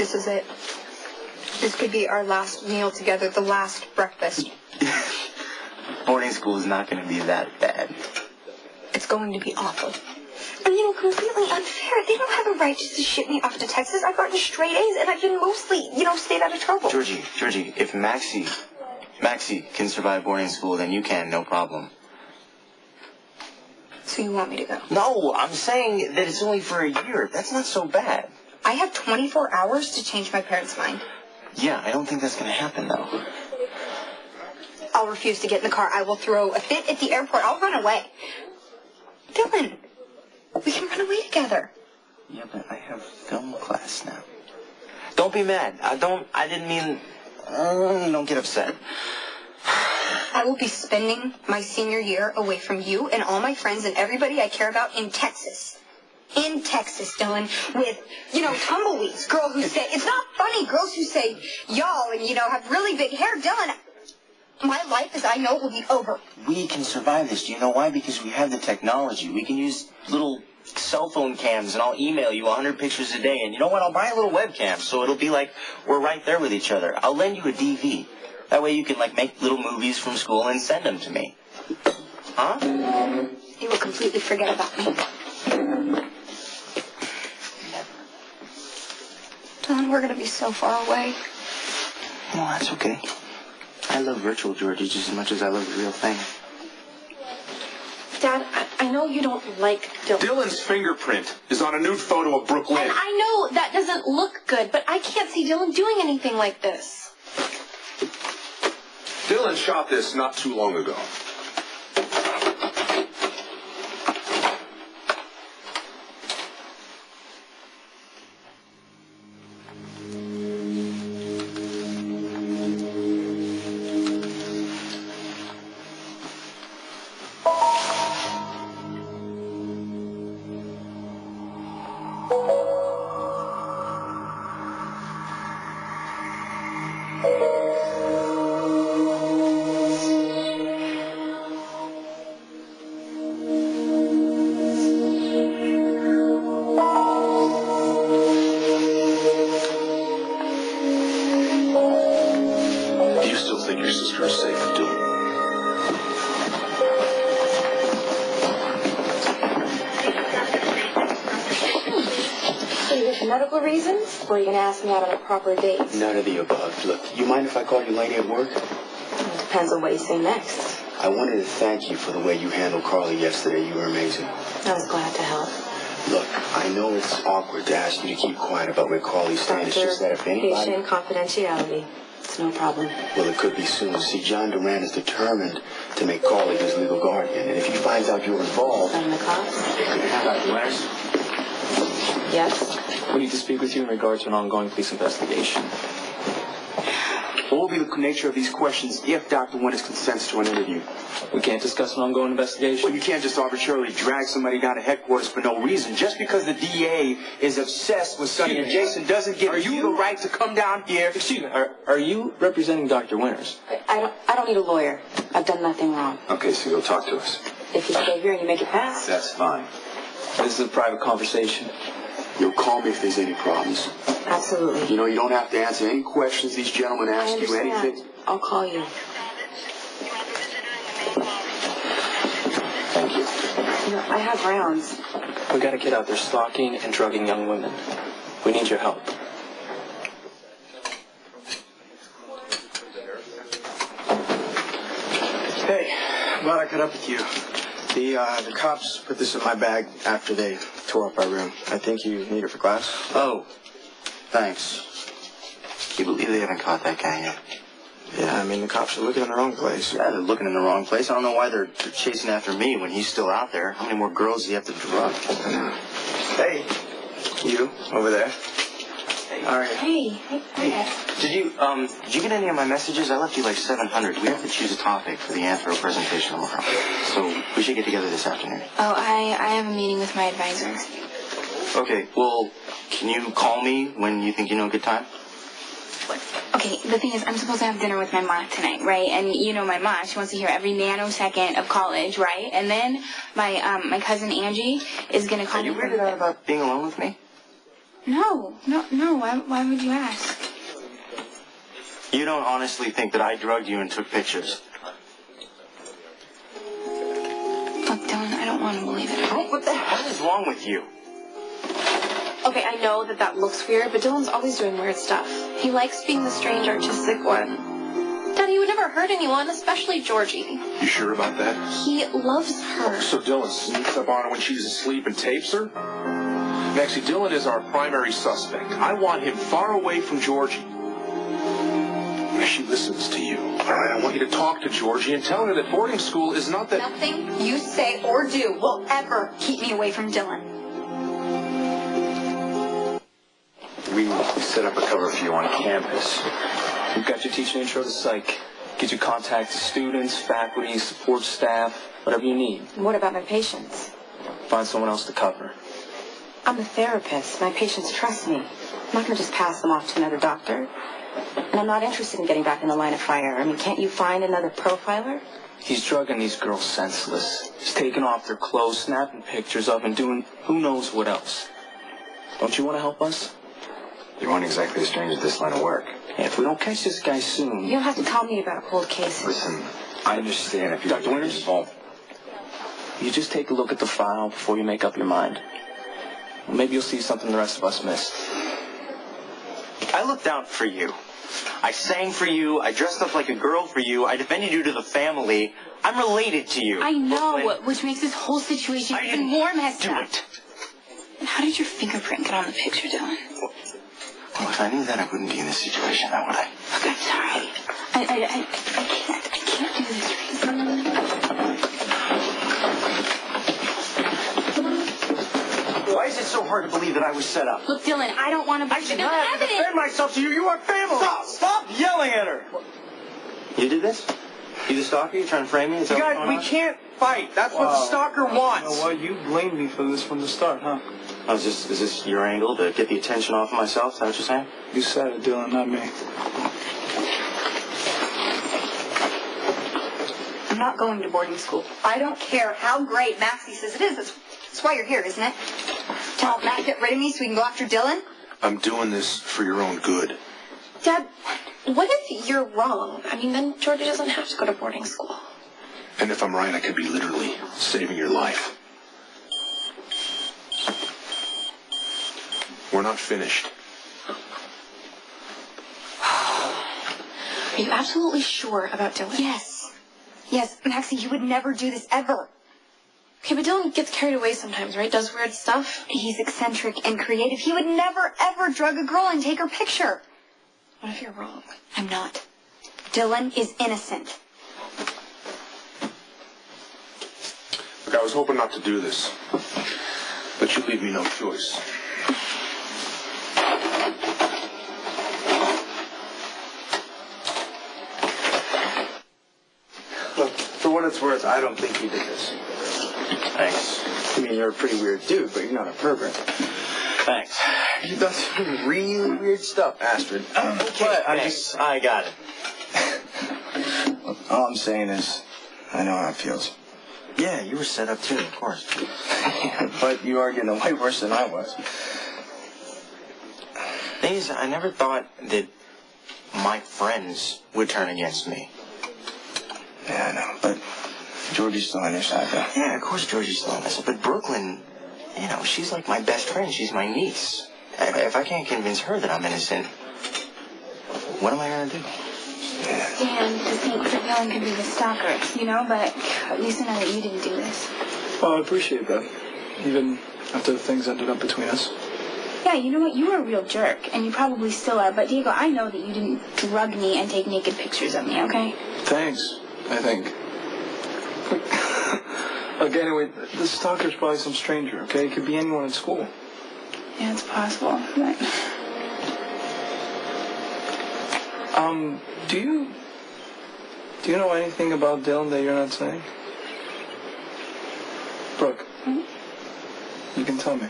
This is it. This could be our last meal together, the last breakfast. Boarding school is not going to be that bad. It's going to be awful. And, completely unfair. They don't have a right just to ship me off to Texas. I've gotten straight A's, and I've been mostly, stayed out of trouble. Georgie, if Maxie can survive boarding school, then you can, no problem. So you want me to go? No, I'm saying that it's only for a year. That's not so bad. I have 24 hours to change my parents' mind. Yeah, I don't think that's going to happen, though. I'll refuse to get in the car. I will throw a fit at the airport. I'll run away. Dillon, we can run away together. Yeah, but I have film class now. Don't be mad. I didn't mean... don't get upset. I will be spending my senior year away from you and all my friends and everybody I care about in Texas. In Texas, Dillon, with, tumbleweeds, girls who say, it's not funny, girls who say y'all and, have really big hair. Dillon, my life as I know it will be over. We can survive this. Do you know why? Because we have the technology. We can use little cell phone cams, and I'll email you 100 pictures a day. And you know what? I'll buy a little webcam, so it'll be like we're right there with each other. I'll lend you a DV. That way you can, make little movies from school and send them to me. Huh? You will completely forget about me. Dillon, we're going to be so far away. Well, that's okay. I love virtual Georgie just as much as I love the real thing. Dad, I know you don't like Dillon. Dillon's fingerprint is on a nude photo of Brooklyn. And I know that doesn't look good, but I can't see Dillon doing anything like this. Dillon shot this not too long ago. Your sister is safe, too. So you here for medical reasons, or are you going to ask me out on a proper date? None of the above. Look, you mind if I call you lady at work? It depends on what you say next. I wanted to thank you for the way you handled Carly yesterday. You were amazing. I was glad to help. Look, I know it's awkward to ask you to keep quiet about where Carly's staying. It's just that if anybody... Patient confidentiality. It's no problem. Well, it could be soon. See, John Duran is determined to make Carly his legal guardian. And if he finds out you're involved... Send the cops? It could have letters. Yes? We need to speak with you in regards to an ongoing police investigation. What will be the nature of these questions if Dr. Winters consents to an interview? We can't discuss an ongoing investigation. Well, you can't just arbitrarily drag somebody down to headquarters for no reason. Just because the DA is obsessed with Sonny and Jason doesn't give you the right to come down here. Excuse me, are you representing Dr. Winters? I don't need a lawyer. I've done nothing wrong. Okay, so you'll talk to us. If you stay here and you make it pass. That's fine. This is a private conversation. You'll call me if there's any problems. Absolutely. You know, you don't have to answer any questions these gentlemen ask you, anything. I'll call you. Thank you. I have rounds. We got a kid out there stalking and drugging young women. We need your help. Hey, glad I caught up with you. The cops put this in my bag after they tore up our room. I think you need it for class. Oh, thanks. Can you believe they haven't caught that guy yet? Yeah, I mean, the cops are looking in the wrong place. Yeah, they're looking in the wrong place. I don't know why they're chasing after me when he's still out there. How many more girls do you have to drug? Hey, you, over there. All right. Hey. Did you get any of my messages? I left you like 700. We have to choose a topic for the anthro presentation tomorrow. So we should get together this afternoon. Oh, I have a meeting with my advisor. Okay, well, can you call me when you think you know a good time? Okay, the thing is, I'm supposed to have dinner with my mom tonight, right? And you know my mom, she wants to hear every nanosecond of college, right? And then my cousin Angie is going to call Are me. you weirded out about being alone with me? No. Why would you ask? You don't honestly think that I drugged you and took pictures? Look, Dillon, I don't want to believe it. What the hell is wrong with you? Okay, I know that looks weird, but Dylan's always doing weird stuff. He likes being the strange artistic one. Daddy would never hurt anyone, especially Georgie. You sure about that? He loves her. So Dillon sneaks up on her when she's asleep and tapes her? Maxie, Dillon is our primary suspect. I want him far away from Georgie. She listens to you. All right, I want you to talk to Georgie and tell her that boarding school is not that... Nothing you say or do will ever keep me away from Dillon. We set up a cover for you on campus. We've got you teaching intro to psych. Get you contact students, faculty, support staff, whatever you need. What about my patients? Find someone else to cover. I'm a therapist. My patients trust me. I'm not going to just pass them off to another doctor. And I'm not interested in getting back in the line of fire. I mean, can't you find another profiler? He's drugging these girls senseless. He's taking off their clothes, snapping pictures of, and doing who knows what else. Don't you want to help us? You aren't exactly a stranger to this line of work. Yeah, if we don't catch this guy soon... You don't have to tell me about cold cases. Listen, I understand if you're Dr. Winters? involved. You just take a look at the file before you make up your mind. Well, maybe you'll see something the rest of us missed. I looked out for you. I sang for you. I dressed up like a girl for you. I defended you to the family. I'm related to you. I know, Brooklyn, which makes this whole situation I even didn't more messed do up. it. And how did your fingerprint get on the picture, Dillon? Well, if I knew that, I wouldn't be in this situation, now would I? Look, I'm sorry. I can't do this for you. Why is it so hard to believe that I was set up? Look, Dillon, I don't want to I should not have to defend myself to you. You are family. Stop yelling at her. You did this? You the stalker? You trying to frame me? Is that what's God, going we on? can't fight. That's what the stalker wants. You know what? You blamed me for this from the start, huh? Oh, is this your angle to get the attention off of myself? Is that what you're saying? You said it, Dillon, not me. I'm not going to boarding school. I don't care how great Maxie says it is. That's why you're here, isn't it? To help Matt get rid of me so we can go after Dillon? I'm doing this for your own good. Dad, what if you're wrong? I mean, then Georgie doesn't have to go to boarding school. And if I'm right, I could be literally saving your life. We're not finished. Are you absolutely sure about Dillon? Yes. Yes, Maxie, you would never do this ever. Okay, but Dillon gets carried away sometimes, right? Does weird stuff. He's eccentric and creative. He would never, ever drug a girl and take her picture. What if you're wrong? I'm not. Dillon is innocent. Look, I was hoping not to do this, but you leave me no choice. Look, for what it's worth, I don't think you did this. Thanks. I mean, you're a pretty weird dude, but you're not a pervert. Thanks. You've done some really weird stuff, Astrid. But I got it. All I'm saying is, I know how it feels. Yeah, you were set up too, of course. But you are getting way worse than I was. Thing is, I never thought that my friends would turn against me. Yeah, I know, but Georgie's still on your side, though. Yeah, of course Georgie's still on this. But Brooklyn, you know, she's like my best friend. She's my niece. If I can't convince her that I'm innocent, what am I going to do? Dan, to think that Dillon could be the stalker, you know, but at least I know that you didn't do this. Well, I appreciate that. Even after things ended up between us. Yeah, you know what? You were a real jerk, and you probably still are. But Diego, I know that you didn't drug me and take naked pictures of me, okay? Thanks, I think. Look, anyway, this stalker's probably some stranger, okay? It could be anyone at school. Yeah, it's possible. But... Do you know anything about Dillon that you're not saying? Brooke, you can tell me.